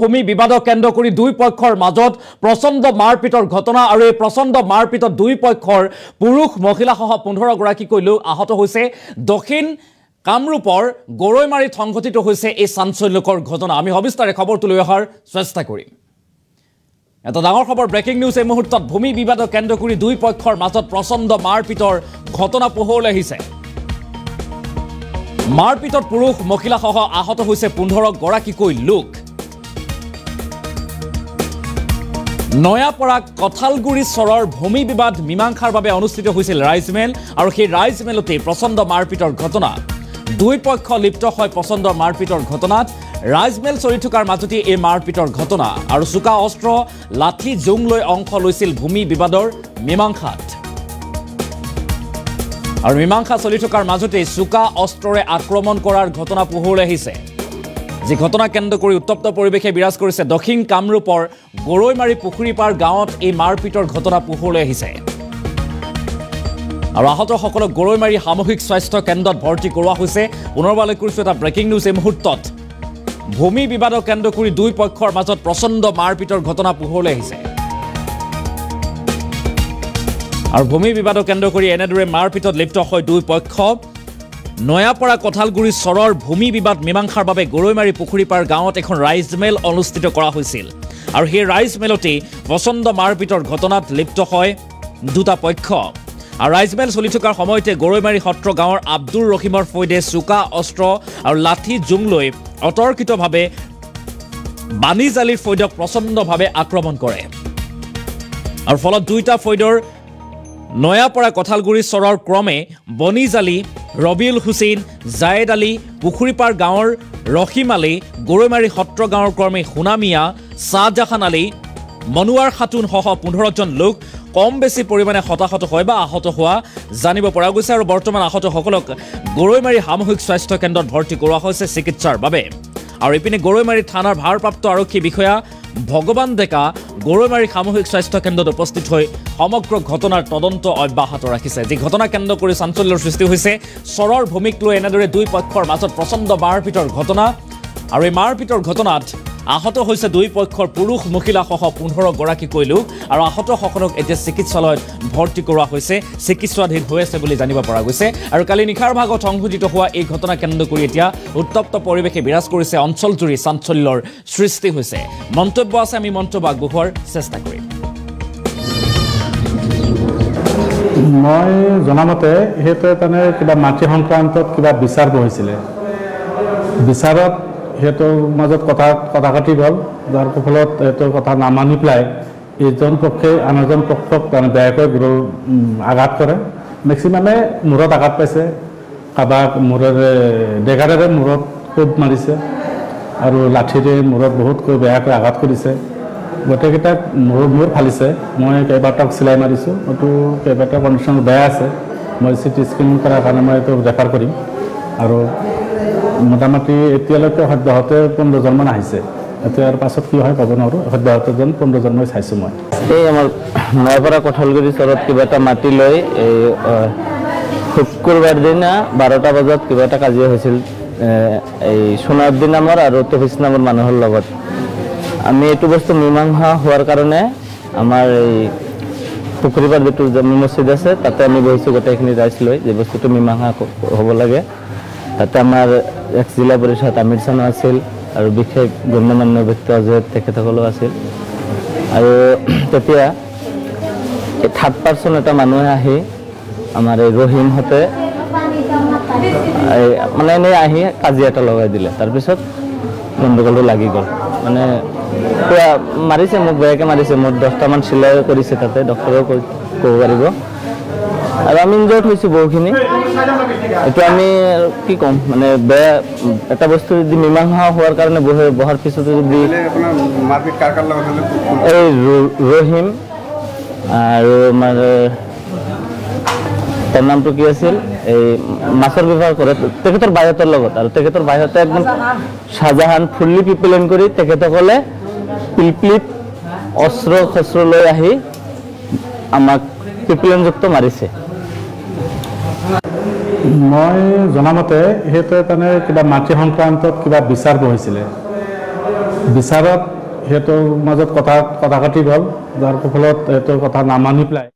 ভূমি বিবাদক কেন্দ্ৰ কৰি দুই পক্ষৰ মাজত প্ৰচণ্ড মাৰপিটৰ ঘটনা আৰু এই প্ৰচণ্ড মাৰপিটত দুই পক্ষৰ পুৰুষ মহিলাসহ 15 গৰাকীকৈ লোক আহত হৈছে দক্ষিণ কামৰূপৰ গৰৈমাৰীত সংঘটিত হৈছে এই চাঞ্চল্যকৰ ঘটনা আমি সবিস্তাৰে খবৰটো লৈ অহাৰ চেষ্টা কৰিম এটা ডাঙৰ খবৰ ব্ৰেকিং নিউজ এই মুহূৰ্তত ভূমি বিবাদক কেন্দ্ৰ কৰি দুই পক্ষৰ মাজত প্ৰচণ্ড মাৰপিটৰ ঘটনা পোহৰলৈ আহিছে মাৰপিটত পুৰুষ মহিলাসহ আহত হৈছে 15 গৰাকীকৈ লোক নয়াপৰা কঠালগুৰি চৰৰ ভূমি বিবাদ মীমাংসাৰ বাবে অনুষ্ঠিত হৈছিল ৰাইজমেল আৰু সেই ৰাইজমেলতে প্ৰচণ্ড মাৰপিটৰ ঘটনা দুই পক্ষ লিপ্ত হয় প্ৰচণ্ড মাৰপিটৰ ঘটনাত ৰাইজমেল চলি থকাৰ মাজতে এই মাৰপিটৰ ঘটনা আৰু চুকা অস্ত্ৰ লাঠি জোং লৈ অংশ লৈছিল ভূমি বিবাদৰ মীমাংসাত আৰু মীমাংসা চলি থকাৰ মাজতে চুকা অস্ত্ৰৰে আক্ৰমণ কৰাৰ ঘটনা পোহৰলৈ আহিছে যি ঘটনা কেন্দ্ৰ কৰি উত্তপ্ত পৰিৱেশে বিৰাজ কৰিছে দক্ষিণ কামৰূপৰ গৰৈমাৰী পুখুৰীপাৰ গাঁৱত এই মাৰপিটৰ ঘটনা পোহৰলৈ আহিছে আৰু আহতসকলক গৰৈমাৰী সামূহিক স্বাস্থ্য কেন্দ্ৰত ভৰ্তি কৰোৱা হৈছে পুনৰবাৰলৈ কৰিছো এটা ব্ৰেকিং নিউজ এই মুহূৰ্তত ভূমি বিবাদক কেন্দ্ৰ কৰি দুই পক্ষৰ মাজত প্ৰচণ্ড মাৰপিটৰ ঘটনা পোহৰলৈ আহিছে আৰু ভূমি বিবাদক কেন্দ্ৰ কৰি এনেদৰে মাৰপিটত লিপ্ত হয় দুই পক্ষ নয়াপৰা কঠালগুৰি চৰৰ ভূমি বিবাদ মীমাংসাৰ বাবে গৰৈমাৰী পুখুৰীপাৰ গাঁৱত এখন ৰাইজমেল অনুষ্ঠিত কৰা হৈছিল আৰু সেই ৰাইজমেলতে প্ৰচণ্ড মাৰপিটৰ ঘটনাত লিপ্ত হয় দুটা পক্ষ আৰু ৰাইজমেল চলি থকাৰ সময়তে গৰৈমাৰী সত্ৰ গাঁৱৰ আব্দুৰ ৰহিমৰ ফৈদে চুকা অস্ত্ৰ আৰু লাঠি জোং লৈ অতৰ্কিতভাৱে বাণীজালিৰ ফৈদক প্ৰচণ্ডভাৱে আক্ৰমণ কৰে আৰু ফলত দুইটা ফৈদৰ নয়াপৰা কঠালগুৰি চৰৰ ক্ৰমে বনিজালি ৰবিউল হুছেইন জায়েদ আলী পুখুৰীপাৰ গাঁৱৰ ৰহিম আলী গৰৈমাৰী সত্ৰ গাঁৱৰ ক্ৰমে সোণামিয়া শ্বাহজাহান আলী মনোৱাৰ খাতুন সহ 15 জন লোক কম বেছি পৰিমাণে হতাহত হয় বা আহত হোৱা জানিব পৰা গৈছে আৰু বৰ্তমান আহতসকলক গৰৈমাৰী সামূহিক স্বাস্থ্য কেন্দ্ৰত ভৰ্তি কৰোৱা হৈছে চিকিৎসাৰ বাবে আৰু ইপিনে গৰৈমাৰী থানাৰ ভাৰপ্ৰাপ্ত আৰক্ষী বিষয়া ভগৱান ডেকা গৰৈমাৰী সামূহিক স্বাস্থ্য কেন্দ্ৰত উপস্থিত হৈ সমগ্ৰ ঘটনাৰ তদন্ত অব্যাহত ৰাখিছে যি ঘটনা কেন্দ্ৰ কৰি চাঞ্চল্যৰ সৃষ্টি হৈছে চৰৰ ভূমিক লৈ এনেদৰে দুই পক্ষৰ মাজত প্ৰচণ্ড মাৰপিটৰ ঘটনা আৰু এই মাৰপিটৰ ঘটনাত আহত হৈছে দুই পক্ষৰ পুৰুষ মহিলাসহ 15 গৰাকীকৈ লোক আৰু আহতসকলক এতিয়া চিকিৎসালয়ত ভৰ্তি কৰোৱা হৈছে চিকিৎসাধীন হৈ আছে বুলি জানিব পৰা গৈছে আৰু কালি নিশাৰ ভাগত সংঘটিত হোৱা এই ঘটনা কেন্দ্ৰ কৰি এতিয়া উত্তপ্ত পৰিৱেশে বিৰাজ কৰিছে অঞ্চলজুৰি চাঞ্চল্যৰ সৃষ্টি হৈছে মন্তব্য আছে আমি মন্তব্য আগবঢ়োৱাৰ চেষ্টা কৰিম মই জনামতে হেতু মানে কিবা মাটি সংক্ৰান্তত কিবা বিচাৰ বহিছিলে বিচাৰত হেতুৰ মাজত কথা গ'ল যাৰ ফলত হেতুৰ কথা নামানি পেলাই এইজন পক্ষে আন এজন পক্ষক বেয়াকৈ আঘাত কৰে মেক্সিমামে মূৰত আঘাত পাইছে কাবাক মূৰেৰে ডেগাৰেৰে মূৰত কোব মাৰিছে আৰু লাঠিৰে মূৰত বহুতকৈ বেয়াকৈ আঘাত কৰিছে গোটেইকেইটাক মূৰ ফালিছে মই কেইবাটাক চিলাই মাৰিছোঁ হয়তো কেইবাটা কণ্ডিশ্যন বেয়া আছে মই চিটি স্কেন কৰাৰ কাৰণে মই এইটো ৰেফাৰ কৰিম আৰু মোটামুটি এতিয়ালৈকে সদ্যহতে 15 জনমান আহিছে এতিয়াৰ পাছত কি হয় ক'ব নোৱাৰোঁ সদ্যহতে 15 জন মই চাইছোঁ মই এই আমাৰ নয়াপৰা কঠালগুৰি চৰত কিবা এটা মাটি লৈ এই শুক্ৰবাৰ দিনা 12টা বজাত কিবা এটা কাজিয়া হৈছিল এই সোণাউদ্দিন নামৰ আৰু তফিজ নামৰ মানুহৰ লগত আমি এইটো বস্তু মীমাংসা হোৱাৰ কাৰণে আমাৰ এই পুখুৰীপাৰ যিটো জামি মছজিদ আছে তাতে আমি বহিছোঁ গোটেইখিনি ৰাইজ লৈ যে বস্তুটো মীমাংসা হ'ব লাগে তাতে আমাৰ এক্স জিলা পৰিষদ আমিৰ চানো আছিল আৰু বিশেষ গণ্যমান্য ব্যক্তি অজয় তেখেতসকলো আছিল আৰু তেতিয়া থাৰ্ড পাৰ্চন এটা মানুহে আহি আমাৰ এই ৰহিমহঁতে মানে এনেই আহি কাজিয়া এটা লগাই দিলে তাৰপিছত গণ্ডগোলটো লাগি গ'ল মানে পুৰা মাৰিছে মোক বেয়াকৈ মাৰিছে মোৰ 10টামান চিলাই কৰিছে তাতে ডক্টৰেও ক'ব পাৰিব আৰু আমি ইনজৰ্ড হৈছোঁ বহুখিনি এইটো আমি কি ক'ম মানে বেয়া এটা বস্তু যদি মীমাংসা হোৱাৰ কাৰণে বহাৰ পিছতো যদি এই ৰহিম আৰু আমাৰ তাৰ নামটো কি আছিল এই মাছৰ ব্যৱহাৰ কৰে তেখেতৰ বাহিৰতৰ লগত আৰু তেখেতৰ বাহিৰতে একদম শ্বাহজাহান ফুল্লি প্ৰিপ্লেন কৰি তেখেতসকলে পিলপিলিত অস্ত্ৰ শস্ত্ৰ লৈ আহি আমাক প্ৰিপ্লেনযুক্ত মাৰিছে মই জনামতে হেতু মানে কিবা মাটি সংক্ৰান্তত কিবা বিচাৰ বহিছিলে বিচাৰত সিহঁতৰ মাজত কথা কাটি গ'ল, যাৰ ফলত সিহঁতৰ কথা নামানি পেলাই